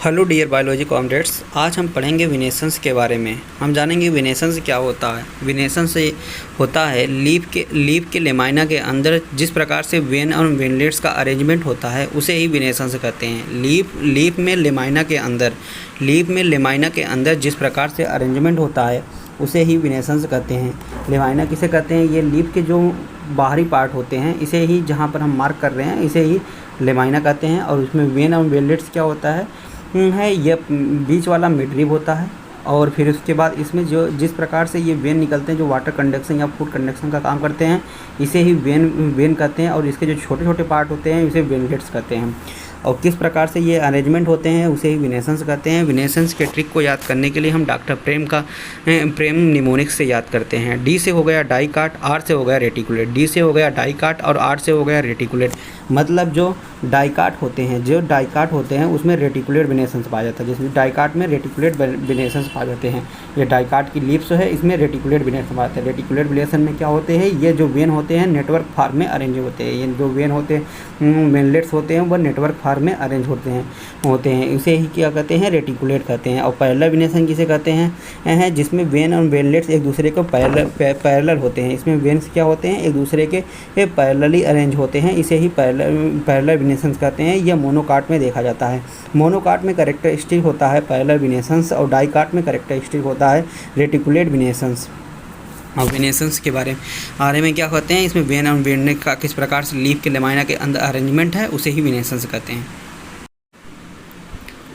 Hello dear biology comrades, आज हम पढ़ेंगे विनेसेंस के बारे में। हम जानेंगे विनेसेंस क्या होता है। विनेसेंस से होता है लीफ के लेमाइना के अंदर जिस प्रकार से वेन और वेनलेट्स का अरेंजमेंट होता है उसे ही विनेसेंस कहते हैं। लीफ में लेमाइना के अंदर जिस प्रकार से अरेंजमेंट होता है उसे ही विनेसेंस कहते हैं। लेमाइना किसे कहते हैं? ये लीफ के जो बाहरी पार्ट होते हैं, इसे ही जहाँ पर हम मार्क कर रहे हैं इसे ही लेमाइना कहते हैं। और उसमें वेन और वेनलेट्स क्या होता है ये बीच वाला मिडरिब होता है। और फिर उसके बाद इसमें जो जिस प्रकार से ये वेन निकलते हैं जो वाटर कंडक्शन या फूड कंडक्शन का काम करते हैं, इसे ही वेन कहते हैं। और इसके जो छोटे छोटे पार्ट होते हैं इसे वेनलेट्स कहते हैं। और किस प्रकार से ये अरेंजमेंट होते हैं उसे ही विनेसेंस कहते हैं। विनेसेंस के ट्रिक को याद करने के लिए हम डॉक्टर प्रेम निमोनिक्स से याद करते हैं। डी से हो गया डाइकाट, आर से हो गया रेटिकुलेट। डी से हो गया डाइकाट और आर से हो गया रेटिकुलेट। मतलब जो डाइकाट होते हैं उसमें रेटिकुलेट विनेसेंस पाया जाता है, जिसमें डाइकाट में रेटिकुलेट विनेसेंस पाए जाते हैं। ये डाइकाट की लीव्स है, इसमें रेटिकुलेट विनेसेंस पाए जाते हैं। रेटिकुलेट विनेसेंस में क्या होते हैं? ये जो वेन होते हैं नेटवर्क फॉर्म में अरेंज होते हैं। ये जो वेन होते हैं वेनलेट्स होते हैं वह नेटवर्क फॉर्म में अरेंज होते हैं। इसे ही क्या कहते हैं? रेटिकुलेट कहते हैं। और पैरेलल विनेसेंस किसे कहते हैं? जिसमें वेन और वेनलेट्स एक दूसरे को पैरेलल होते हैं। इसमें वेन्स क्या होते हैं? एक दूसरे के पैरेलली अरेंज होते हैं। इसे ही पैरेलल विनेसेंस कहते हैं। यह मोनोकाट में देखा जाता है। मोनोकाट में कैरेक्टरिस्टिक होता है पैरेलल विनेसेंस और डाइकाट में कैरेक्टरिस्टिक होता है रेटिकुलेट विनेसेंस। और विनेसेंस के बारे में क्या कहते हैं? इसमें वेन और वेनलेट का किस प्रकार से लीफ के लेमाइना के अंदर अरेंजमेंट है उसे ही विनेसेंस कहते हैं।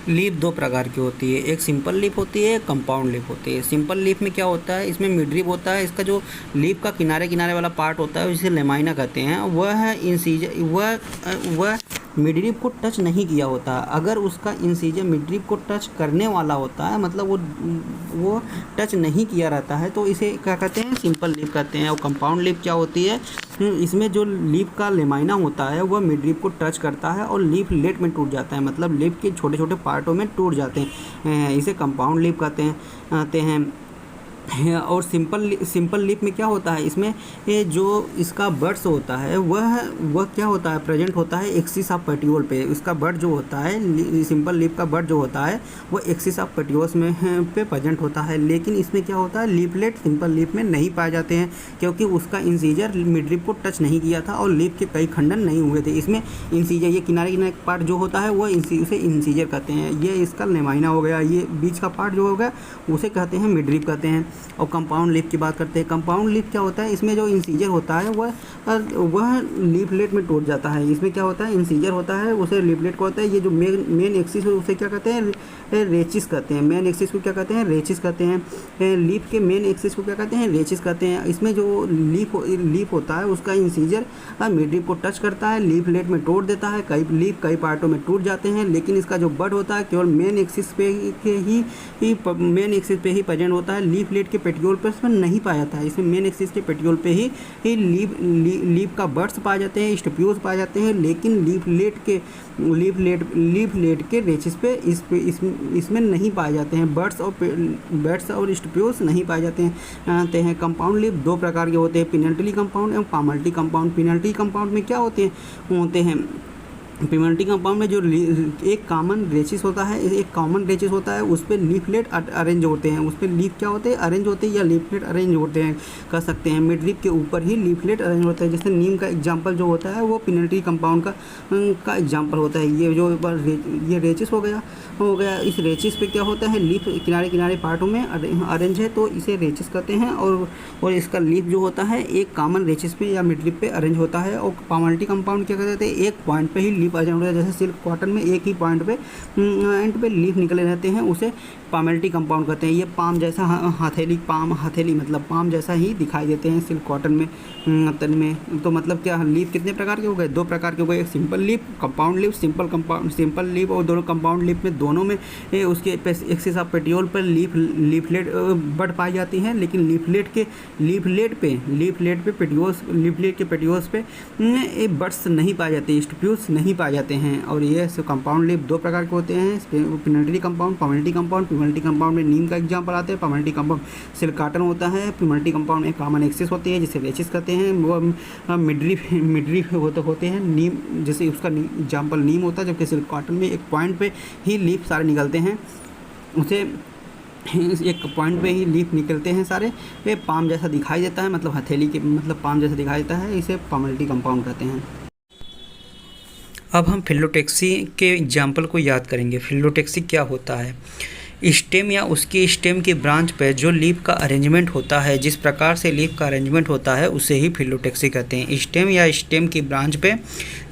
लीफ दो प्रकार की होती है, एक सिंपल लीफ होती है, एक कंपाउंड लीफ होती है। सिंपल लीफ में क्या होता है? इसमें मिडरिब होता है। इसका जो लीफ का किनारे किनारे वाला पार्ट होता है जिसे लेमाइना कहते हैं, वह है इंसीजर। वह मिडरिब को टच नहीं किया होता। अगर उसका इंसीजर मिडरिब को टच करने वाला होता है, मतलब वो टच नहीं किया रहता है, तो इसे क्या कहते हैं? सिंपल लीफ कहते हैं। और कंपाउंड लीफ क्या होती है? इसमें जो लीफ का लेमाइना होता है वह मिडरिब को टच करता है और लीफ लेट में टूट जाता है, मतलब लीफ के छोटे छोटे पार्टों में टूट जाते हैं। इसे कंपाउंड लीफ कहते हैं। और सिंपल लीफ में क्या होता है? इसमें जो इसका बड्स होता है वह क्या होता है? प्रेजेंट होता है एक्सिस ऑफ पेटियोल पे। इसका बड जो होता है, सिंपल लीफ का बड जो होता है वो एक्सिस ऑफ पेटियोल्स में पे प्रेजेंट होता है। लेकिन इसमें क्या होता है? लीफलेट सिंपल लीफ में नहीं पाए जाते हैं, क्योंकि उसका इंसीजर मिडरिब को टच नहीं किया था और लीफ के कई खंडन नहीं हुए थे। इसमें इंसीजर, ये किनारे किनारे पार्ट जो होता है वो उसे इंसीजर कहते हैं। ये इसका लेमाइना हो गया। ये बीच का पार्ट जो हो गया उसे कहते हैं मिडरिब कहते हैं। और कंपाउंड लीफ की बात करते हैं। कंपाउंड लीफ क्या होता है? इसमें जो इंसीजर होता है वह लीफलेट में टूट जाता है। इसमें क्या होता है? इंसीजर होता है, उसे लीफलेट को होता है। ये जो मेन एक्सिस है उसे क्या कहते हैं? रेचिस कहते हैं। मेन एक्सिस को क्या कहते हैं? रेचिस कहते हैं। लीफ के मेन एक्सिस को क्या कहते हैं? रेचिस कहते हैं। इसमें जो लीफ होता है उसका इंसीजर मिडरिब को टच करता है, लीफलेट में तोड़ देता है। कई पार्टों में टूट जाते हैं। लेकिन इसका जो बड होता है केवल मेन एक्सिस पे ही प्रेजेंट होता है। लीफलेट के पेटियोल पर इसमें नहीं पाया जाता है। इसमें मेन एक्सिस के पेटियोल पे ही लीफ का बड्स पाए जाते हैं, स्टिप्यूल्स पाए जाते हैं। लेकिन लीफलेट के रेचिस पे इसमें नहीं पाए जाते हैं। बड्स और स्टिप्यूल्स नहीं पाए जाते हैं। कंपाउंड लीफ दो प्रकार के होते हैं, पिनल्टी कंपाउंड एवं पामल्टी कंपाउंड। पिनल्टी कंपाउंड में क्या होते हैं? पिनल्टी कंपाउंड में जो एक कॉमन रेचिस होता है उस पर लीफलेट अरेंज होते हैं। उस पर लीफ क्या होते हैं? अरेंज होते हैं या लीफलेट अरेंज होते हैं कह सकते हैं। मिडरिब के ऊपर ही लीफलेट अरेंज होते हैं। जैसे नीम का एग्जांपल जो होता है वो पिनल्टी कंपाउंड का एग्जांपल होता है। ये रेचिस हो गया। इस रेचिस पे क्या होता है? लीफ किनारे पार्टों में अरेंज है तो इसे रेचिस कहते हैं। और इसका लीफ जो होता है एक कॉमन रेचिस पे या मिडरिब पे अरेंज होता है। और पामल्टी कंपाउंड क्या कहते हैं? एक पॉइंट पे ही लीफ अरेंज होता है। जैसे सिल्क कॉटन में एक ही पॉइंट पे लीफ निकले रहते हैं, उसे पामल्टी कंपाउंड कहते हैं। ये पाम जैसा हथेली मतलब पाम जैसा ही दिखाई देते हैं सिल्क कॉटन में तन में। तो मतलब क्या लीफ कितने प्रकार के हो गए? दो प्रकार के हो गए, एक simple leaf, compound leaf. Simple leaf और दोनों कंपाउंड लीफ में दोनों में उसके एक्सिस ऑफ पेटियोल पर लीफलेट बड पाई जाती हैं। लेकिन लीफलेट के पेटियोल्स पे बड्स नहीं पाए जाते, स्टिप्यूल्स नहीं पाए जाते हैं। और ये कंपाउंड लीफ दो प्रकार के होते हैं, पिनल्टी कंपाउंड, पामल्टी कंपाउंड। प्रिमल्टी कंपाउंड में नीम का एग्जाम्पल आते हैं। परमल्टी कंपाउंड सिल्क कॉटन होता है। प्रिमल्टी कंपाउंड में कॉमन एक्सिस होते हैं जिसे रेचिस कहते हैं। वो मिडरी होते हैं नीम, जैसे उसका एग्जाम्पल नीम होता है, जबकि सिल्क कॉटन में एक पॉइंट पे ही लीफ सारे निकलते हैं, उसे एक पॉइंट पे ही लीफ निकलते हैं सारे। ये पाम जैसा दिखाई देता है, मतलब हथेली के मतलब पाम जैसा दिखाई देता है, इसे परमल्टी कंपाउंड कहते हैं। अब हम फिलोटैक्सी के एग्जाम्पल को याद करेंगे। फिलोटैक्सी क्या होता है? स्टेम या उसकी स्टेम की ब्रांच पर जो लीफ का अरेंजमेंट होता है, जिस प्रकार से लीफ का अरेंजमेंट होता है उसे ही फिलोटैक्सी कहते हैं। स्टेम या स्टेम की ब्रांच पे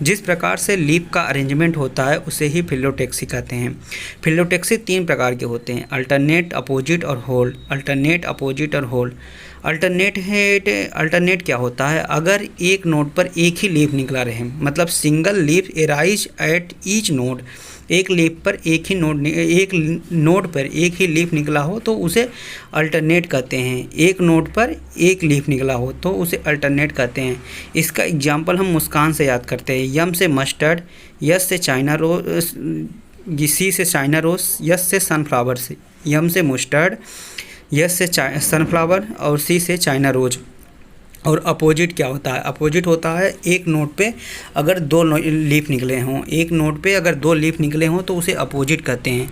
जिस प्रकार से लीफ का अरेंजमेंट होता है उसे ही फिलोटैक्सी कहते हैं। फिलोटैक्सी 3 प्रकार के होते हैं, अल्टरनेट, अपोजिट और होल्ड। अल्टरनेट, अपोजिट और होल्ड। अल्टरनेट क्या होता है? अगर एक नोड पर एक ही लीफ निकला रहे, मतलब single leaf arise at each node, एक लीफ पर एक नोड पर एक ही लीफ निकला हो तो उसे अल्टरनेट कहते हैं। एक नोड पर एक लीफ निकला हो तो उसे अल्टरनेट कहते हैं। इसका एग्जाम्पल हम मुस्कान से याद करते हैं। यम से मस्टर्ड, यस से चाइना रोज, सी से चाइना रोज, यस से सनफ्लावर। से यम से मस्टर्ड, यस से सनफ्लावर और सी से चाइना रोज। और अपोजिट क्या होता है? अपोजिट होता है एक नोड पे अगर 2 लीफ निकले हों, एक नोड पे अगर 2 लीफ निकले हों तो उसे अपोजिट कहते हैं।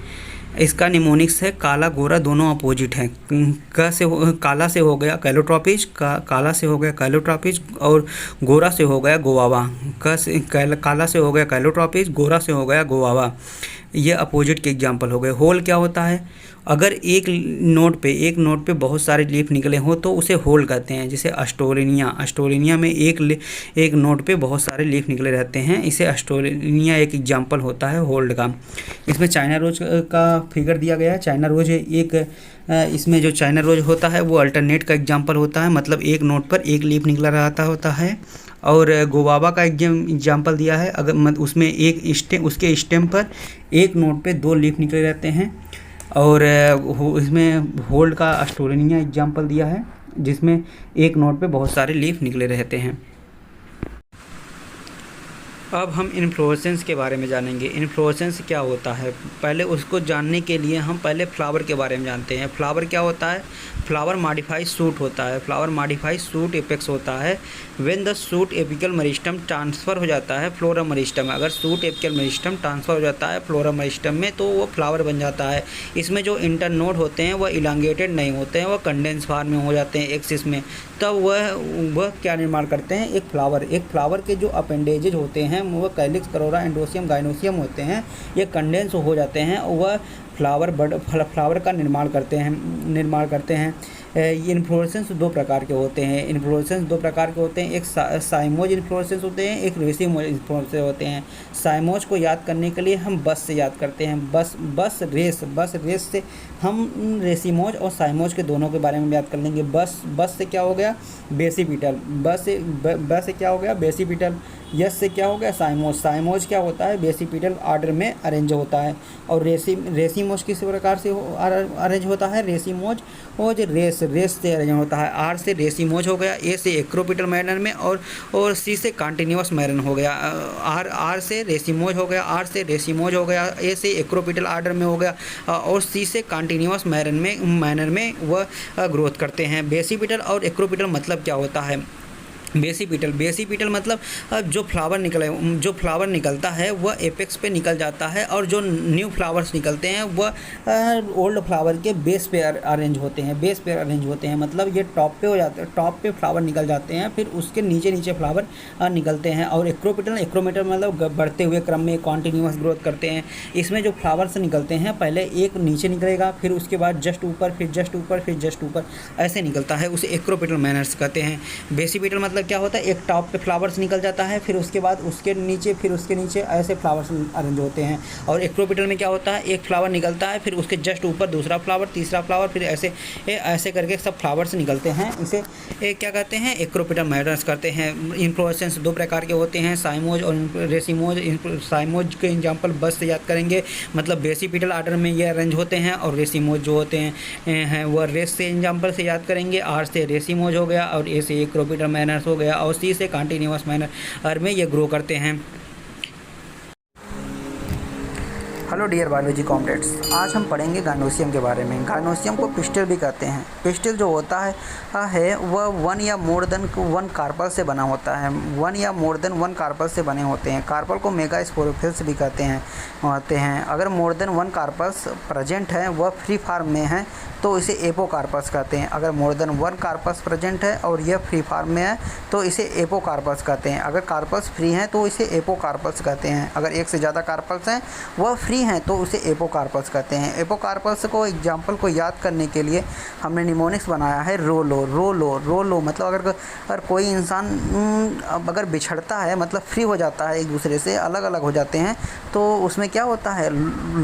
इसका निमोनिक्स है काला गोरा दोनों अपोजिट हैं। काला से हो गया कैलोट्रॉपिज, काला से हो गया कैलोट्रॉपिज, और गोरा से हो गया गोवावा। काला से हो गया कैलोट्रॉपिज, गोरा से हो गया गोवावा। ये अपोजिट के एग्जाम्पल हो गए। होल क्या होता है? अगर एक नोड पे बहुत सारे लीफ निकले हों तो उसे होल कहते हैं। जैसे अस्टोलिनिया में एक नोड पे बहुत सारे लीफ निकले रहते हैं, इसे अस्टोलिनिया एक एग्जाम्पल होता है होल्ड का। इसमें चाइना रोज का फिगर दिया गया है। चाइना रोज इसमें जो चाइना रोज होता है वो अल्टरनेट का एग्जाम्पल होता है, मतलब एक नोड पर एक लीफ निकला रहता होता है। और गोवावा का एग्जाम्पल दिया है, अगर उसमें उसके स्टेम पर एक नोड पे 2 लीफ निकले रहते हैं। और इसमें होल्ड का अस्टोलिनिया एग्जाम्पल दिया है जिसमें एक नोड पे बहुत सारे लीफ निकले रहते हैं। अब हम इन्फ्लोरेसेंस के बारे में जानेंगे। इन्फ्लोरेसेंस क्या होता है? पहले उसको जानने के लिए हम पहले फ्लावर के बारे में जानते हैं। फ्लावर क्या होता है? फ्लावर मॉडिफाइड सूट होता है। फ्लावर मॉडिफाइड सूट एपेक्स होता है। When the suit apical meristem transfer हो जाता है फ्लोरम मेरिस्टम, अगर सूट एपिकल मेरिस्टम ट्रांसफ़र हो जाता है फ्लोरम मेरिस्टम में तो वो फ्लावर बन जाता है। इसमें जो इंटरनोड होते हैं वह इलांगेटेड नहीं होते हैं, वह कंडेंस फॉर्म में हो जाते हैं एक्सिस में। तब वह क्या निर्माण करते हैं? एक फ्लावर के जो अपेंडेजेज होते हैं वह कैलिक्स, करोरा, एंडोसियम, गाइनोसियम होते हैं, ये कंडेंस हो जाते हैं, वह फ्लावर का निर्माण करते हैं। इन्फ्लोरेसेंस 2 प्रकार के होते हैं। एक साइमोज इन्फ्लोरेसेंस होते हैं, एक रेसिमोज इन्फ्लोरेसेंस होते हैं। साइमोज को याद करने के लिए हम बस से याद करते हैं। बस रेस से हम रेसिमोज और साइमोज के दोनों के बारे में याद कर लेंगे। बस से क्या हो गया? बेसिपिटल। बस से क्या हो गया? बेसिपिटल। यस से क्या हो गया? साइमोज क्या होता है? बेसिपिटल ऑर्डर में अरेंज होता है। और रेसिमोज किस प्रकार से अरेंज होता है? रेसिमोज रेस से अरेंज होता है। आर से रेसिमोज हो गया, ए से एक्रोपिटल मैनर में, और सी से कॉन्टिन्यूअस मैनर हो गया। आर से रेसिमोज हो गया, ए से एक्रोपिटल ऑर्डर में हो गया, और सी से कॉन्टिन्यूअस मैनर में वह ग्रोथ करते हैं। बेसिपिटल और एक्रोपिटल मतलब क्या होता है? बेसिपिटल मतलब जो फ्लावर निकलता है वह एपेक्स पे निकल जाता है, और जो न्यू फ्लावर्स निकलते हैं वह ओल्ड फ्लावर के बेस पे अरेंज होते हैं। मतलब ये टॉप पे हो जाते हैं, टॉप पे फ्लावर निकल जाते हैं, फिर उसके नीचे फ्लावर निकलते हैं। और एक्रोपिटल मतलब बढ़ते हुए क्रम में कॉन्टिन्यूअस ग्रोथ करते हैं। इसमें जो फ्लावर्स निकलते हैं पहले एक नीचे निकलेगा, फिर उसके बाद जस्ट ऊपर, फिर जस्ट ऊपर ऐसे निकलता है, उसे एक्रोपिटल मैनर्स कहते हैं। बेसिपिटल मतलब क्या होता है? एक टॉप पे फ्लावर्स निकल जाता है, फिर उसके बाद उसके नीचे ऐसे फ्लावर्स अरेंज होते हैं। और एक्रोपिटल में क्या होता है? एक फ्लावर निकलता है, फिर उसके जस्ट ऊपर दूसरा फ्लावर, तीसरा फ्लावर, फिर ऐसे करके सब फ्लावर्स निकलते हैं। इसे क्या कहते हैं? एक्रोपिटल मैनर्स करते हैं। इन्फ्लोरेसेंस 2 प्रकार के होते हैं, साइमोज और रेसिमोज। साइमोज के एग्जाम्पल बस से याद करेंगे, मतलब बेसिपिटल ऑर्डर में ये अरेंज होते हैं, और रेसिमोज जो होते हैं वह रेस से एग्जाम्पल से याद करेंगे। आर से रेसिमोज हो गया, और ए से एक्रोपिटल मैनर्स हो गया, और सी से कॉन्टिन्यूअस मैनर में ये ग्रो करते हैं। हेलो डियर बायोलॉजी कॉम्रेड्स, आज हम पढ़ेंगे गाइनोसियम के बारे में। गाइनोसियम को पिस्टल भी कहते हैं। पिस्टल जो होता है वह वन या मोर देन वन कार्पल से बना होता है। वन या मोर देन वन कार्पल से बने होते हैं। कार्पल को मेगास्पोरोफिल्स भी कहते हैं। अगर more than one carpels present है, वह फ्री फॉर्म में है, तो इसे एपोकार्पस कहते हैं। अगर more than one carpels present है और यह फ्री फॉर्म में है तो इसे एपोकार्पस कहते हैं। अगर कार्पस फ्री हैं तो इसे एपोकार्पस कहते हैं। अगर एक से ज़्यादा कार्पल्स हैं वह फ्री हैं तो उसे एपोकार्पस कहते हैं। एपोकार्पस को एग्जाम्पल को याद करने के लिए हमने निमोनिक्स बनाया है रोलो। मतलब अगर कोई इंसान अगर बिछड़ता है, मतलब फ्री हो जाता है, एक दूसरे से अलग अलग हो जाते हैं, तो उसमें क्या होता है,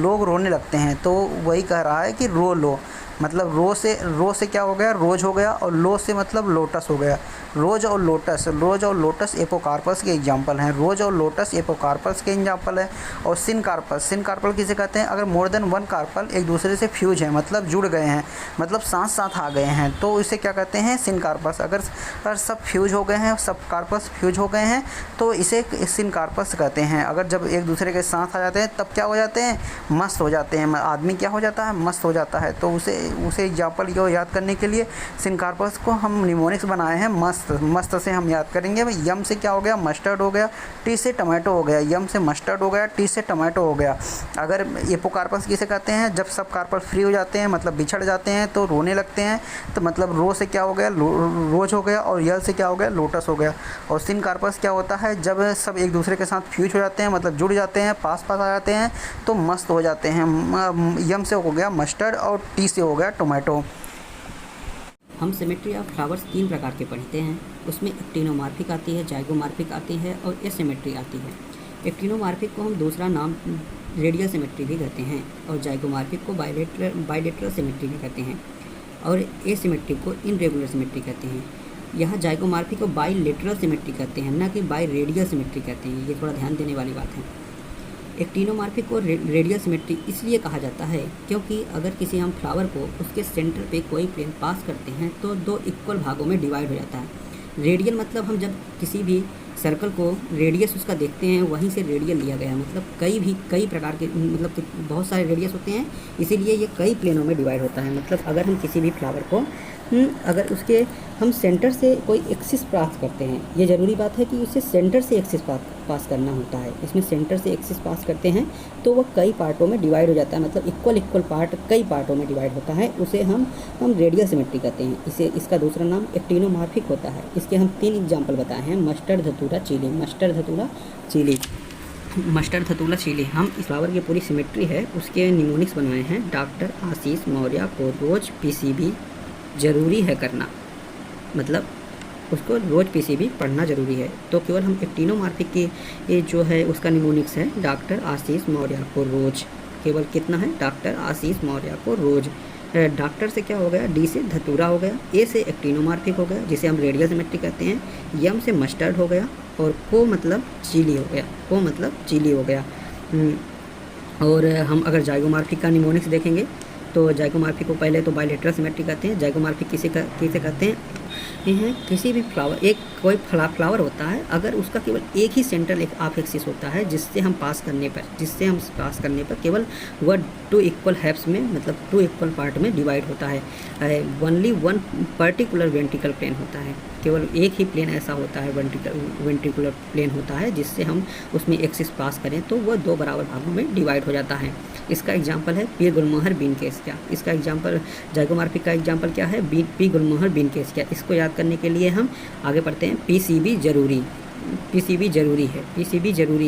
लोग रोने लगते हैं। तो वही कह रहा है कि रो मतलब रो से क्या हो गया, रोज हो गया, और लो से मतलब लोटस हो गया। रोज और लोटस एपोकार्पस के एग्जाम्पल हैं। रोज और लोटस एपोकार्पस के एग्जाम्पल है। और सिनकार्पल किसे कहते हैं, अगर मोर देन वन कार्पल एक दूसरे से फ्यूज है, मतलब जुड़ गए हैं, मतलब साथ आ गए हैं, तो इसे क्या कहते हैं, सिनकार्पस। अगर सब फ्यूज हो गए हैं, सब कार्पस फ्यूज हो गए हैं, तो इसे सिनकार्पस कहते हैं। अगर जब एक दूसरे के साथ आ जाते हैं तब क्या हो जाते हैं, मस्त हो जाते हैं। आदमी क्या हो जाता है, मस्त हो जाता है। तो उसे एग्जाम्पल को याद करने के लिए सिनकार्पस को हम निमोनिक्स बनाए हैं। मस्त से हम याद करेंगे। यम से क्या हो गया, मस्टर्ड हो गया। टी से टमाटो हो गया। यम से मस्टर्ड हो गया, टी से टमाटो हो गया। अगर एपोकार्पस किसे कहते हैं, जब सब कार्पल फ्री हो जाते हैं, मतलब बिछड़ जाते हैं, तो रोने लगते हैं, तो मतलब रो से क्या हो गया, रोज हो गया, और यल से क्या हो गया, लोटस हो गया। और सिनकार्पस क्या होता है, जब सब एक दूसरे के साथ फ्यूज हो जाते हैं, मतलब जुड़ जाते हैं, पास आ जाते हैं, तो मस्त हो जाते हैं। यम से हो गया मस्टर्ड, और टी से हो गया टोमेटो। हम सिमेट्री ऑफ फ्लावर्स 3 प्रकार के पढ़ते हैं। उसमें एक्टिनोमॉर्फिक आती है, जाइगोमॉर्फिक आती है, और एसिमेट्री आती है। एक्टिनोमॉर्फिक को हम दूसरा नाम रेडियल सिमेट्री भी कहते हैं, और जाइगोमॉर्फिक को बाइलेटरल सिमेट्री भी कहते हैं, और एसिमेट्रिक को इनरेगुलर सिमेट्री कहते हैं। यहाँ जाइगोमॉर्फिक को बाइलेटरल सिमेट्री कहते हैं, न कि बाई रेडियल सिमेट्री कहते हैं। ये थोड़ा ध्यान देने वाली बात है। एक्टिनोमॉर्फिक को रेडियल सिमेट्री इसलिए कहा जाता है क्योंकि अगर किसी हम फ्लावर को उसके सेंटर पे कोई प्लेन पास करते हैं तो 2 इक्वल भागों में डिवाइड हो जाता है। रेडियल मतलब हम जब किसी भी सर्कल को रेडियस उसका देखते हैं, वहीं से रेडियल लिया गया है। मतलब कई प्रकार के, मतलब कि बहुत सारे रेडियस होते हैं, इसीलिए ये कई प्लेनों में डिवाइड होता है। मतलब अगर हम किसी भी फ्लावर को अगर उसके हम सेंटर से कोई एक्सिस प्राप्त करते हैं, ये ज़रूरी बात है कि उसे सेंटर से एक्सिस पास करना होता है। इसमें सेंटर से एक्सिस पास करते हैं तो वह कई पार्टों में डिवाइड हो जाता है, मतलब इक्वल पार्ट कई पार्टों में डिवाइड होता है। उसे हम रेडियल सिमेट्री कहते हैं। इसका दूसरा नाम एक्टिनोमॉर्फिक होता है। इसके हम 3 एग्जाम्पल बताए हैं, मस्टर्ड, धतूरा, चीली। हम इस फ्लावर की पूरी सिमेट्री है उसके निमोनिक्स बनाए हैं। डॉक्टर आशीष मौर्य को रोज पीसीबी ज़रूरी है करना, मतलब उसको रोज़ पीसीबी पढ़ना ज़रूरी है। तो केवल हम एक्टिनोमॉर्फिक की ये जो है उसका निमोनिक्स है डॉक्टर आशीष मौर्य को रोज। केवल कितना है, डॉक्टर आशीष मौर्य को रोज। डॉक्टर से क्या हो गया, डी से धतूरा हो गया, ए से एक्टिनोमॉर्फिक हो गया जिसे हम रेडियल सिमेट्री कहते हैं, यम से मस्टर्ड हो गया, और को मतलब चीली हो गया। और हम अगर जाइगोमॉर्फिक का निमोनिक्स देखेंगे तो जाइगोमॉर्फिक को पहले तो बाइलेटरल सिमेट्री कहते हैं। जाइगोमॉर्फिक किसे कहते हैं, किसी भी फ्लावर, कोई फ्लावर होता है, अगर उसका केवल एक ही सेंट्रल एक ऑफ एक्सिस होता है जिससे हम पास करने पर केवल वह 2 इक्वल हैप्स में, मतलब 2 इक्वल पार्ट में डिवाइड होता है। Only one particular ventricle plane होता है, केवल एक ही प्लेन ऐसा होता है, वेंट्रिकुलर प्लेन होता है, जिससे हम उसमें एक्सिस पास करें तो वह 2 बराबर भागों में डिवाइड हो जाता है। इसका एग्जाम्पल है पी गुलमोहर बीन केस क्या। इसका एग्जाम्पल जाइगोमॉर्फिक का एग्जाम्पल क्या है, पी गुलमोहर बीन केस क्या। इसको याद करने के लिए हम आगे पढ़ते हैं। पीसीबी जरूरी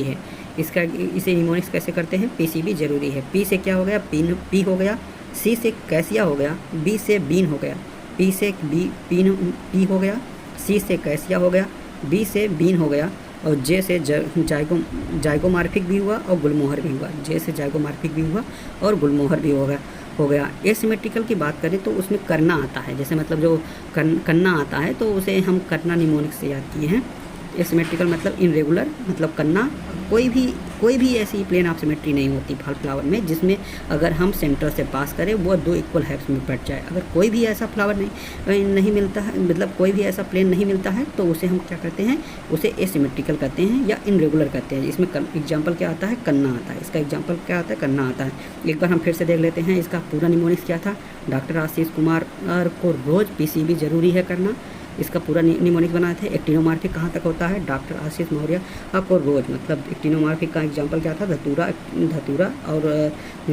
है। इसे निमोनिक्स कैसे करते हैं, पीसीबी जरूरी है। पी से क्या हो गया, पी हो गया। सी से कैसिया हो गया, बी से बीन हो गया, पी से पी हो गया, सी से कैसिया हो गया, बी से बीन हो गया, और जे से जाइगोमॉर्फिक भी हुआ और गुलमोहर भी हुआ। जे से जाइगोमॉर्फिक भी हुआ और गुलमोहर भी हो गया। एसिमेट्रिकल की बात करें तो उसमें करना आता है, जैसे मतलब जो करना आता है तो उसे हम करना निमोनिक्स से याद किए हैं। एसिमेट्रिकल मतलब इनरेगुलर, मतलब करना कोई भी कोई भी ऐसी प्लेन ऑफ सिमेट्री नहीं होती फ्लावर में जिसमें अगर हम सेंटर से पास करें वो दो इक्वल हाइप्स में बट जाए। अगर कोई भी ऐसा फ्लावर नहीं मिलता है, मतलब कोई भी ऐसा प्लेन नहीं मिलता है, तो उसे हम क्या करते हैं, उसे एसिमेट्रिकल कहते हैं या इनरेगुलर कहते हैं। इसमें एग्जाम्पल क्या आता है, कन्ना आता है। इसका एग्जाम्पल क्या आता है, कन्ना आता है। एक बार हम फिर से देख लेते हैं इसका पूरा निमोनिक्स क्या था। डॉक्टर आशीष कुमार को रोज पीसीबी जरूरी है करना, इसका पूरा निमोनिक्स बनाए थे। एक्टिनोमॉर्फिक कहाँ तक होता है, डॉक्टर आशीष मौर्य को रोज, मतलब एक्टिनोमॉर्फिक का एग्जांपल क्या था, धतूरा और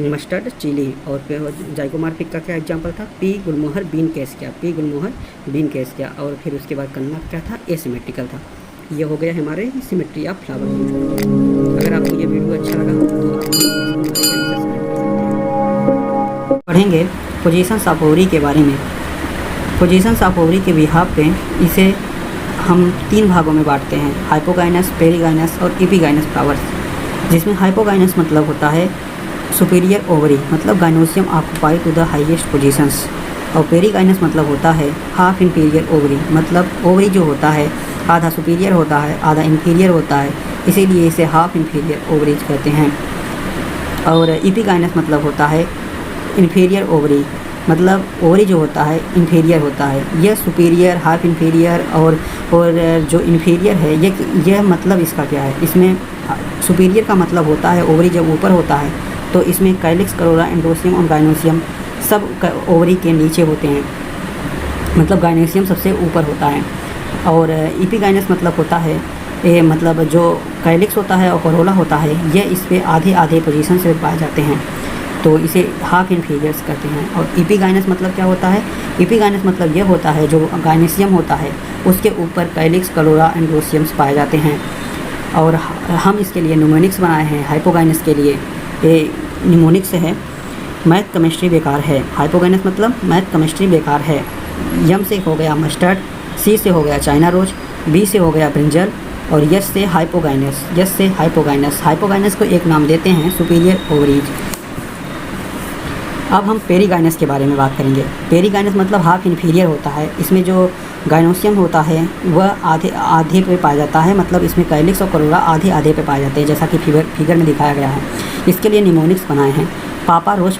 मस्टर्ड चिली। और फिर जाइगोमॉर्फिक का क्या एग्जांपल था, पी गुलमोहर बीन केस किया। और फिर उसके बाद कन्ना क्या था, एसिमेट्रिकल था। ये हो गया हमारे सिमेट्री ऑफ फ्लावर। अगर आपको ये वीडियो अच्छा लगा तो पढ़ेंगे पोजीशंस ऑफ ओवरी के बारे में। पोजीशंस ऑफ ओवरी के बिहाफ पे इसे हम 3 भागों में बांटते हैं, हाइपोगाइनस, पेरीगाइनस और एपिगाइनस फ्लावर्स। जिसमें हाइपोगाइनस मतलब होता है सुपीरियर ओवरी, मतलब gynoecium occupy to the highest positions. और पेरीगाइनस मतलब होता है हाफ इंफीरियर ओवरी, मतलब ओवरी जो होता है आधा सुपीरियर होता है आधा इंफीरियर होता है, इसीलिए इसे हाफ इंफीरियर ओवरीज कहते हैं। और एपिगाइनस मतलब होता है इन्फीरियर ओवरी, मतलब ओवरी जो होता है इन्फीरियर होता है। यह सुपीरियर, हाफ इंफीरियर और जो इन्फीरियर है यह मतलब इसका क्या है, इसमें सुपीरियर का मतलब होता है ओवरी जब ऊपर होता है तो इसमें कैलिक्स, करोला, एंड्रोसियम और गाइनोसियम सब ओवरी के नीचे होते हैं, मतलब गाइनोसियम सबसे ऊपर होता है। और एपिगाइनस मतलब होता है मतलब जो कैलिक्स होता है और करोला होता है यह इस पर आधे आधे पोजीशन से पाए जाते हैं, तो इसे हाफ इंफीरियर्स कहते हैं। और एपिगाइनस मतलब क्या होता है, एपिगाइनस मतलब ये होता है जो गाइनोसियम होता है उसके ऊपर कैलिक्स, कलोरा, एंड्रोसियम्स पाए जाते हैं। और हम इसके लिए निमोनिक्स बनाए हैं हाइपोगाइनस के लिए। ये निमोनिक्स है मैथ केमिस्ट्री बेकार है। हाइपोगाइनस मतलब मैथ केमिस्ट्री बेकार है। यम से हो गया मस्टर्ड, सी से हो गया चाइना रोज, बी से हो गया ब्रिंजल और यस से हाइपोगाइनस। हाइपोगाइनस को एक नाम देते हैं सुपीरियर ओवरीज। अब हम पेरीगाइनस के बारे में बात करेंगे। पेरीगाइनस मतलब हाफ इन्फीरियर होता है। इसमें जो गाइनोसियम होता है वह आधे पे पाया जाता है, मतलब इसमें कैलिक्स और करोला आधे आधे पे पाए जाते हैं, जैसा कि फिगर में दिखाया गया है। इसके लिए निमोनिक्स बनाए हैं। पापा रोज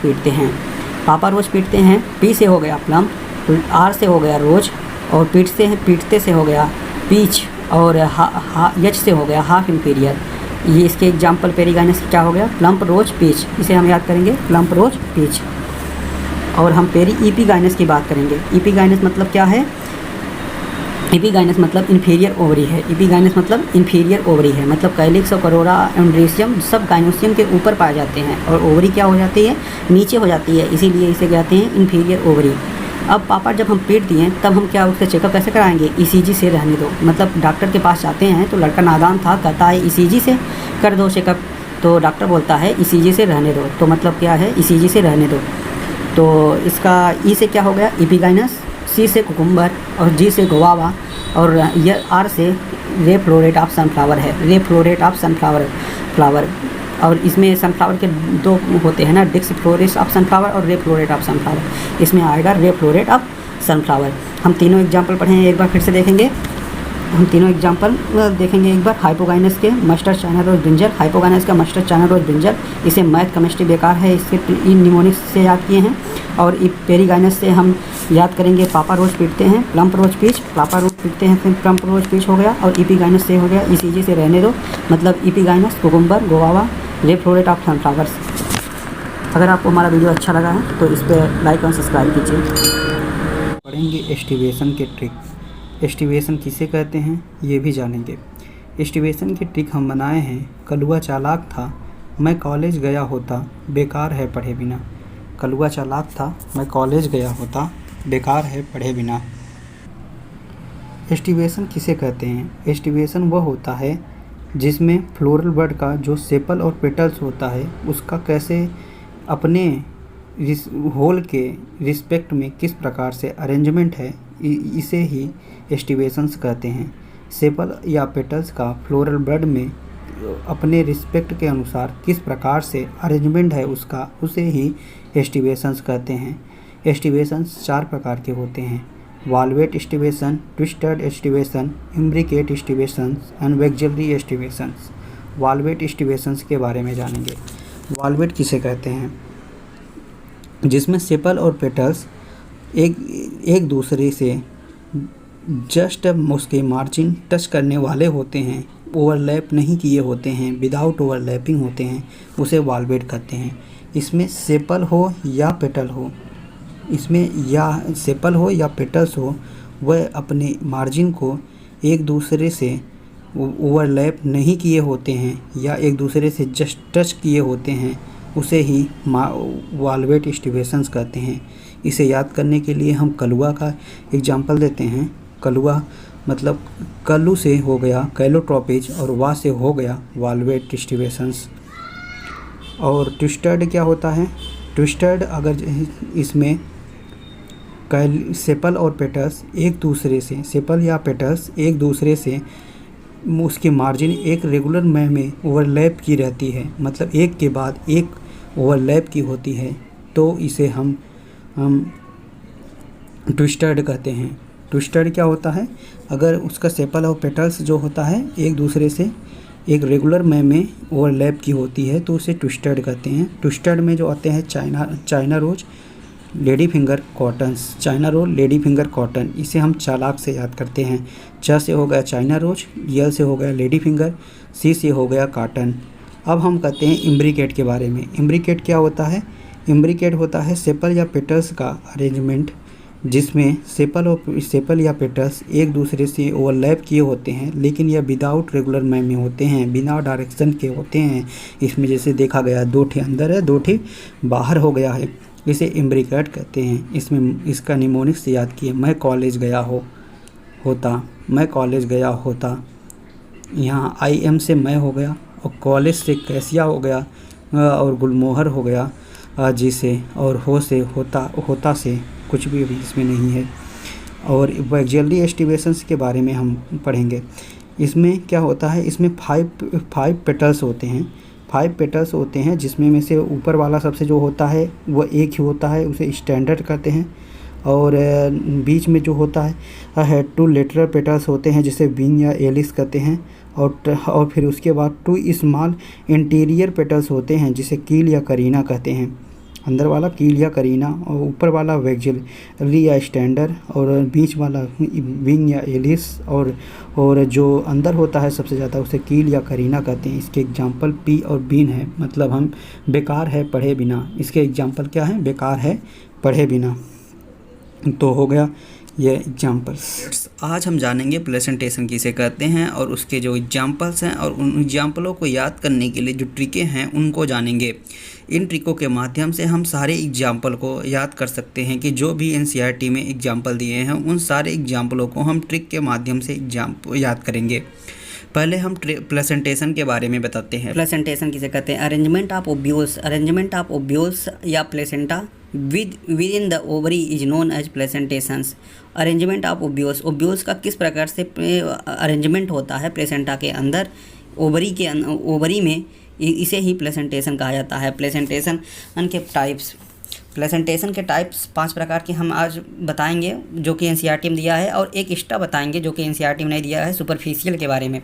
पीटते हैं। पी से हो गया प्लम, आर से हो गया रोज और पीटते से हो गया पीच और एच से हो गया हाफ इन्फीरियर। ये इसके एग्जाम्पल पेरीगाइनस क्या हो गया, प्लम्प, रोज, पीच। इसे हम याद करेंगे, प्लम्प, रोज, पीच। और हम एपिगाइनस की बात करेंगे। एपिगाइनस मतलब क्या है, एपिगाइनस मतलब इन्फीरियर ओवरी है। एपिगाइनस मतलब इन्फीरियर ओवरी है, मतलब कैलिक्स और करोला, एंड्रोसियम सब गाइनोसियम के ऊपर पाए जाते हैं और ओवरी क्या हो जाती है, नीचे हो जाती है, इसीलिए इसे कहते हैं इन्फीरियर ओवरी। अब पापा जब हम पीट दिए तब हम क्या उसका चेकअप कैसे कराएंगे, ईसीजी से रहने दो। मतलब डॉक्टर के पास जाते हैं तो लड़का नादान था, कहता है ईसीजी से कर दो चेकअप, तो डॉक्टर बोलता है ईसीजी से रहने दो। तो मतलब क्या है, ईसीजी से रहने दो। तो इसका ई से क्या हो गया, एपिगाइनस, सी से कुकुम्बर और जी से गुआवा और यह आर से रे फ्लोरेट ऑफ सनफ्लावर है, रे फ्लोरेट ऑफ सनफ्लावर। और इसमें सनफ्लावर के 2 होते हैं ना, डिक्स फ्लोरेट ऑफ सनफ्लावर और रे फ्लोरेट ऑफ सनफ्लावर। इसमें आएगा रे फ्लोरेट ऑफ सनफ्लावर। हम तीनों एग्जाम्पल पढ़े हैं, एक बार फिर से देखेंगे। हम तीनों एग्जाम्पल देखेंगे एक बार। हाइपोगाइनस के mustard, China rose, brinjal. Hypogynous का मस्टर्ड, चाइना रोज, ब्रिंजल। इसे मैथ केमिस्ट्री बेकार है, इसके इन निमोनिक्स से याद किए हैं। और पेरीगाइनस से हम याद करेंगे पापा रोज पीटते हैं, प्लम्प, रोज, पीच। पापा रोज पीटते हैं फिर प्लम्प, रोज, पीच हो गया। और एपिगाइनस से हो गया ईसीजी से रहने दो, मतलब एपिगाइनस, कुकुम्बर, गुआवा, रे फ्लोरेट ऑफ सनफ्लावर्स। अगर आपको हमारा वीडियो अच्छा लगा है तो इस पर लाइक और सब्सक्राइब कीजिए। पढ़ेंगे एस्टिवेशन के ट्रिक। एस्टिवेशन किसे कहते हैं ये भी जानेंगे। एस्टिवेशन की ट्रिक हम बनाए हैं। कलुआ चालाक था, मैं कॉलेज गया होता, बेकार है पढ़े बिना। कलुआ चालाक था, मैं कॉलेज गया होता, बेकार है पढ़े बिना। एस्टिवेशन किसे कहते हैं, एस्टिवेशन वह होता है जिसमें फ्लोरल बर्ड का जो सेपल और पेटल्स होता है उसका कैसे अपने होल के रिस्पेक्ट में किस प्रकार से अरेंजमेंट है, इसे ही एस्टिवेशंस कहते हैं। सेपल या पेटल्स का फ्लोरल बर्ड में अपने रिस्पेक्ट के अनुसार किस प्रकार से अरेंजमेंट है उसका, उसे ही एस्टिवेशंस कहते हैं। एस्टिवेशंस 4 प्रकार के होते हैं, valvate aestivation, twisted aestivation, imbricate aestivations and vexillary aestivations. Valvate aestivations के बारे में जानेंगे। वाल्वेट किसे कहते हैं? जिसमें सेपल और पेटल्स एक दूसरे से जस्ट उसके मार्जिन टच करने वाले होते हैं, ओवरलैप नहीं किए होते हैं, विदाउट ओवरलैपिंग होते हैं, उसे वाल्वेट कहते हैं। इसमें सेपल हो या पेटल हो, इसमें या सेपल हो या पेटल्स हो, वह अपने मार्जिन को एक दूसरे से ओवरलैप नहीं किए होते हैं या एक दूसरे से जस्ट टच किए होते हैं, उसे ही वाल्वेट स्टिवेशंस कहते हैं। इसे याद करने के लिए हम कलुआ का एग्जांपल देते हैं। कलुआ मतलब कल्लू से हो गया कैलोट्रोपेज और वा से हो गया वाल्वेट स्टिवेशंस। और ट्विस्टर्ड क्या होता है? ट्विस्टर्ड अगर इसमें सेपल और पेटल्स एक दूसरे से, सेपल या पेटल्स एक दूसरे से उसकी मार्जिन एक रेगुलर में ओवरलैप की रहती है, मतलब एक के बाद एक ओवरलैप की होती है, तो इसे हम ट्विस्टर्ड कहते हैं। ट्विस्टर्ड क्या होता है? अगर उसका सेपल और पेटल्स जो होता है एक दूसरे से एक रेगुलर में ओवरलैप की होती है, तो उसे ट्विस्टर्ड कहते हैं। ट्विस्टर्ड में जो आते हैं China rose, lady finger cottons, China rose, lady finger cotton, इसे हम चालाक से याद करते हैं। च से हो गया चाइना रोज, यल से हो गया लेडी फिंगर, सी से हो गया कॉटन। अब हम कहते हैं इम्ब्रिकेट के बारे में। इम्ब्रिकेट क्या होता है? इम्ब्रिकेट होता है सेपल या पेटल्स का अरेंजमेंट जिसमें सेपल या पेटल्स एक दूसरे से ओवरलैप किए होते हैं, लेकिन यह विदाउट रेगुलर में होते हैं, बिना डायरेक्शन के होते हैं। इसमें जैसे देखा गया 2 ठे अंदर है, 2 ठे बाहर हो गया है, इसे इम्ब्रिकेट कहते हैं। इसमें इसका निमोनिक्स याद किए, मैं कॉलेज गया होता, मैं कॉलेज गया होता। यहाँ IM से मैं हो गया और कॉलेज से कैसिया हो गया और गुलमोहर हो गया जी से, और हो से होता से कुछ भी अभी इसमें नहीं है। और वैक्जुअली एस्टिवेशंस के बारे में हम पढ़ेंगे। इसमें क्या होता है? इसमें 5 पेटल्स होते हैं। 5 पेटल्स होते हैं जिसमें में से ऊपर वाला सबसे जो होता है वो एक ही होता है, उसे स्टैंडर्ड कहते हैं। और बीच में जो होता है 2 लेटरल पेटल्स होते हैं जिसे विंग या एलिस कहते हैं। और फिर उसके बाद 2 स्मॉल इंटीरियर पेटल्स होते हैं जिसे कील या करीना कहते हैं। अंदर वाला कील या करीना, और ऊपर वाला वैक्जुअली या स्टैंडर्ड, और बीच वाला विंग या एलिस, और जो अंदर होता है सबसे ज़्यादा उसे कील या करीना कहते हैं। इसके एग्जांपल पी और बीन है, मतलब हम बेकार है पढ़े बिना। इसके एग्जांपल क्या है? बेकार है पढ़े बिना। तो हो गया ये एग्जांपल्स। आज हम जानेंगे प्रेजेंटेशन किसे कहते हैं और उसके जो एग्जांपल्स हैं, और उन एग्जांपलों को याद करने के लिए जो ट्रिकें हैं उनको जानेंगे। इन ट्रिकों के माध्यम से हम सारे एग्जांपल को याद कर सकते हैं कि जो भी NCERT में एग्जांपल दिए हैं उन सारे एग्जांपलों को हम ट्रिक के माध्यम से याद करेंगे। पहले हम प्रेजेंटेशन के बारे में बताते हैं। प्लेसेंटेशन किसे कहते हैं? अरेंजमेंट ऑफ ओव्यूल्स या placenta within the ovary is known as placentations. Arrangement of ovules का किस प्रकार से अरेंजमेंट होता है प्लेसेंटा के अंदर, ओवरी में, इसे ही प्लेसेंटेशन कहा जाता है। प्लेसेंटेशन के टाइप्स 5 प्रकार के हम आज बताएंगे जो कि NCERT में दिया है, और एक एक्स्ट्रा बताएंगे जो कि NCERT में नहीं दिया है, सुपरफिशियल के बारे में।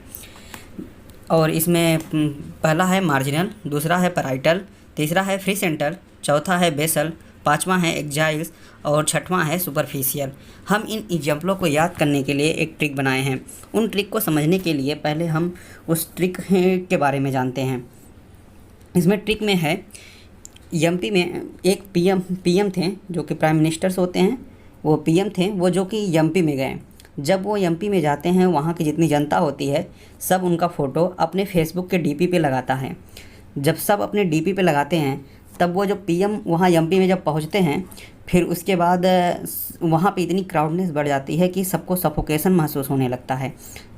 और इसमें पहला है मार्जिनल, दूसरा है पैराइटल, तीसरा है फ्री सेंटर, चौथा है बेसल, 5वां है एक्जाइल्स और 6वां है सुपरफिशियल। हम इन एग्जाम्पलों को याद करने के लिए एक ट्रिक बनाए हैं। उन ट्रिक को समझने के लिए पहले हम उस ट्रिक के बारे में जानते हैं। इसमें ट्रिक में है, MP में एक PM थे जो कि प्राइम मिनिस्टर्स होते हैं, वो PM थे, वो जो कि MP में गए। जब वो MP में जाते हैं, वहाँ की जितनी जनता होती है सब उनका फ़ोटो अपने फेसबुक के DP पे लगाता है। जब सब अपने DP पे लगाते हैं, तब वो जो PM वहाँ MP में जब पहुँचते हैं, फिर उसके बाद वहाँ पे इतनी क्राउडनेस बढ़ जाती है कि सबको सफोकेशन महसूस होने लगता है।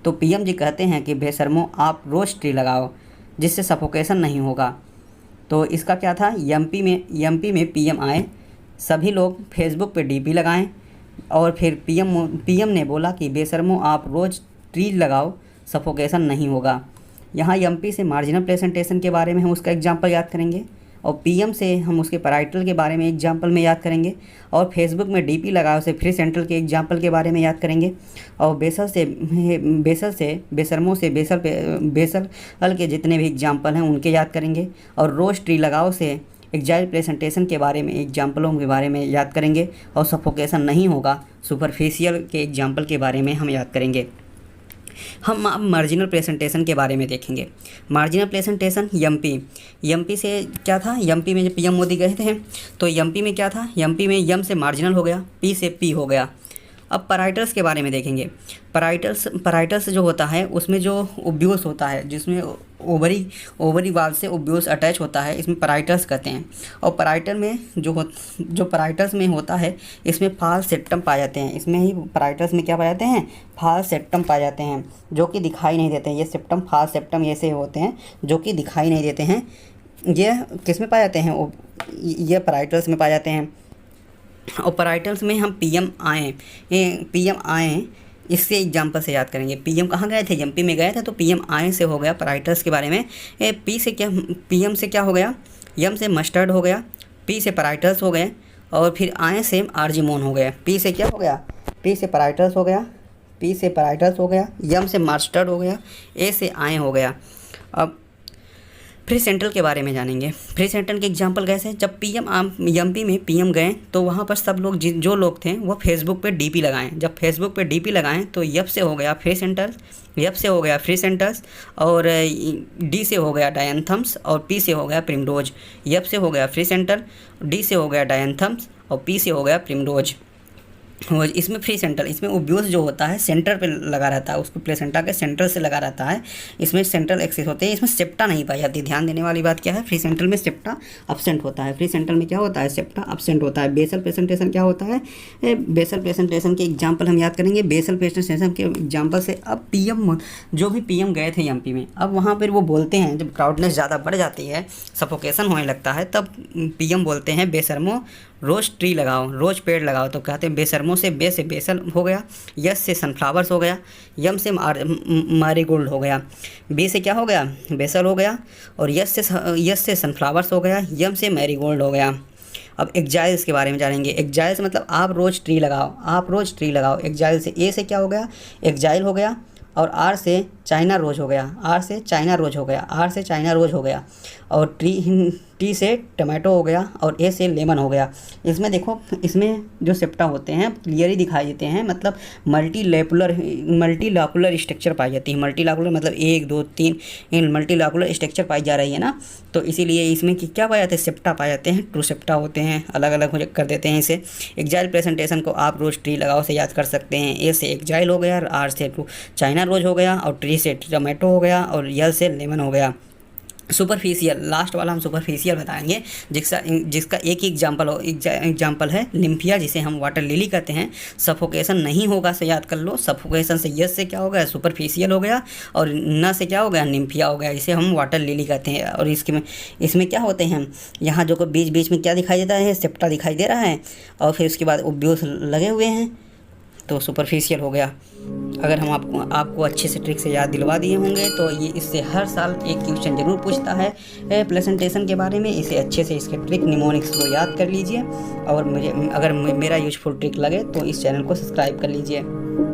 तो PM जी कहते हैं कि बेशर्मो आप रोज़ ट्री लगाओ जिससे सफोकेशन नहीं होगा। तो इसका क्या था? MP में PM आए, सभी लोग फेसबुक पे DP लगाएं, और फिर PM ने बोला कि बेशर्मो आप रोज़ ट्री लगाओ, सफोकेशन नहीं होगा। यहाँ MP से मार्जिनल प्रेजेंटेशन के बारे में हम उसका एग्जांपल याद करेंगे, और पीएम से हम उसके पैराइटल के बारे में एग्जाम्पल में याद करेंगे, और फेसबुक में डीपी लगाओ से फ्री सेंट्रल के एग्जाम्पल के बारे में याद करेंगे, और बेसल से बेशर्मों से बेसल के जितने भी एग्जाम्पल हैं उनके याद करेंगे, और रोज ट्री लगाओ से एग्जाइल प्रेजेंटेशन के बारे में एग्जाम्पलों के बारे में याद करेंगे, और सफोकेशन नहीं होगा सुपरफिशियल के एग्जाम्पल के बारे में हम याद करेंगे। हम अब मार्जिनल प्रेजेंटेशन के बारे में देखेंगे। मार्जिनल प्रेजेंटेशन यमपी से क्या था, यमपी में जब पीएम मोदी गए थे तो यमपी में क्या था, यमपी में यम से मार्जिनल हो गया, पी से पी हो गया। अब पैराइटल्स के बारे में देखेंगे। पैराइटल्स जो होता है उसमें जो ओब्यूस होता है, जिसमें ओवरी वाल से ओब्यूस अटैच होता है, इसमें पैराइटल्स कहते हैं। और पैराइटल में जो पैराइटल्स में होता है इसमें फाल सेप्टम पाए जाते हैं। इसमें ही पैराइटल्स में क्या पाए जाते हैं, फाल सेप्टम पाए जाते हैं, जो कि दिखाई नहीं देते हैं। ये सेप्टम फाल सेप्टम ऐसे होते हैं जो कि दिखाई नहीं देते हैं। ये किस में पाए जाते हैं, ये पैराइटल्स में पाए जाते हैं। और पैराइटल्स में हम पीएम आए इससे एग्जाम्पल से याद करेंगे। पीएम कहाँ गए थे, एमपी में गए थे, तो पीएम आए से हो गया पैराइटल्स के बारे में। पीएम से क्या हो गया, यम से मस्टर्ड हो गया, पी से पैराइटल्स हो गए, और फिर आए से आर्जिमोन हो गया। पी से क्या हो गया, पी से पैराइटल्स हो गया, पी से पैराइटल्स हो गया, यम से मस्टर्ड हो गया, ए से आए हो गया। अब फ्री सेंट्रल के बारे में जानेंगे। फ्री सेंट्रल के एग्जांपल कैसे, जब एमपी में पीएम गए तो वहाँ पर सब लोग जो लोग थे वो फेसबुक पे डीपी लगाएं। जब फेसबुक पे डीपी लगाएं तो यप से हो गया फ्री सेंट्रल, यप से हो गया फ्री सेंटर्स, और डी से हो गया डायंथम्स, और पी से हो गया प्रिमरोज। यप से हो गया फ्री सेंट्रल, डी से हो गया डायंथम्स, और पी से हो गया प्रिमरोज। इसमें फ्री सेंट्रल, इसमें ओब्यूस जो होता है सेंटर पे लगा रहता है, उसको प्लेसेंटा के सेंटर से लगा रहता है। इसमें सेंट्रल एक्सिस होते हैं, इसमें सेप्टा नहीं पाई जाती। ध्यान देने वाली बात क्या है, फ्री सेंट्रल में सेप्टा अब्सेंट होता है। फ्री सेंट्रल में क्या होता है, सेप्टा अब्सेंट होता है। बेसल प्रेजेंटेशन क्या होता है, बेसल प्रेजेंटेशन के एग्जाम्पल हम याद करेंगे। बेसल प्रेजेंटेशन के एग्जाम्पल से अब पीएम जो भी पीएम गए थे एमपी में, अब वहाँ पर वो बोलते हैं, जब क्राउडनेस ज़्यादा बढ़ जाती है, सफोकेशन होने लगता है, तब पीएम बोलते हैं बेशर्मो रोज ट्री लगाओ, रोज पेड़ लगाओ। तो कहते हैं बेशर्मों से बे से बेसल हो गया, यस से सनफ्लावर्स हो गया, यम से मैरीगोल्ड हो गया, बी से क्या हो गया, बेसल हो गया, और यस से सनफ्लावर्स हो गया, यम से मैरीगोल्ड हो गया। अब एग्जाइल्स के बारे में जानेंगे। एग्जाइल्स मतलब आप रोज ट्री लगाओ, आप रोज ट्री लगाओ। एग्जाइल से ए से क्या हो गया, एग्जाइल हो गया, और आर से चाइना रोज हो गया, आर से चाइना रोज हो गया, आर से चाइना रोज हो गया, और टी से टमाटो हो गया, और ए से लेमन हो गया। इसमें देखो, इसमें जो सेप्टा होते हैं क्लियरली दिखाई देते हैं, मतलब मल्टीलैकुलर स्ट्रक्चर पाई जाती है। मल्टीलैकुलर मतलब 1 2 3 मल्टीलैकुलर स्ट्रक्चर पाई जा रही है ना, तो इसीलिए इसमें क्या पाए जाते हैं, सेप्टा पाए जाते हैं। ट्रू सेप्टा होते हैं, अलग अलग कर देते हैं इसे। एग्जाइल प्रेजेंटेशन को आप रोज ट्री लगाओ से याद कर सकते हैं। ए से एग्जाइल हो गया, आर से चाइना रोज हो गया, और ट्री से टमाटो हो गया, और यल से लेमन हो गया। सुपरफिशियल, लास्ट वाला हम सुपरफिशियल बताएंगे, जिसका एक ही एग्जाम्पल है लिम्फिया, जिसे हम वाटर लिली कहते हैं। सफोकेशन नहीं होगा से याद कर लो। सफोकेशन से यस से क्या हो गया, सुपरफिशियल हो गया, और न से क्या हो गया, निम्फिया हो गया, जिसे हम वाटर लिली कहते हैं। और इसमें क्या होते हैं, यहाँ जो बीच बीच में क्या दिखाई देता है, सेप्टा दिखाई दे रहा है, और फिर उसके बाद ओब्यूस लगे हुए हैं, तो सुपरफिशियल हो गया। अगर हम आपको अच्छे से ट्रिक से याद दिलवा दिए होंगे तो ये इससे हर साल एक क्वेश्चन जरूर पूछता है प्रेजेंटेशन के बारे में। इसे अच्छे से इसके ट्रिक निमोनिक्स को याद कर लीजिए, और अगर मेरा यूजफुल ट्रिक लगे तो इस चैनल को सब्सक्राइब कर लीजिए।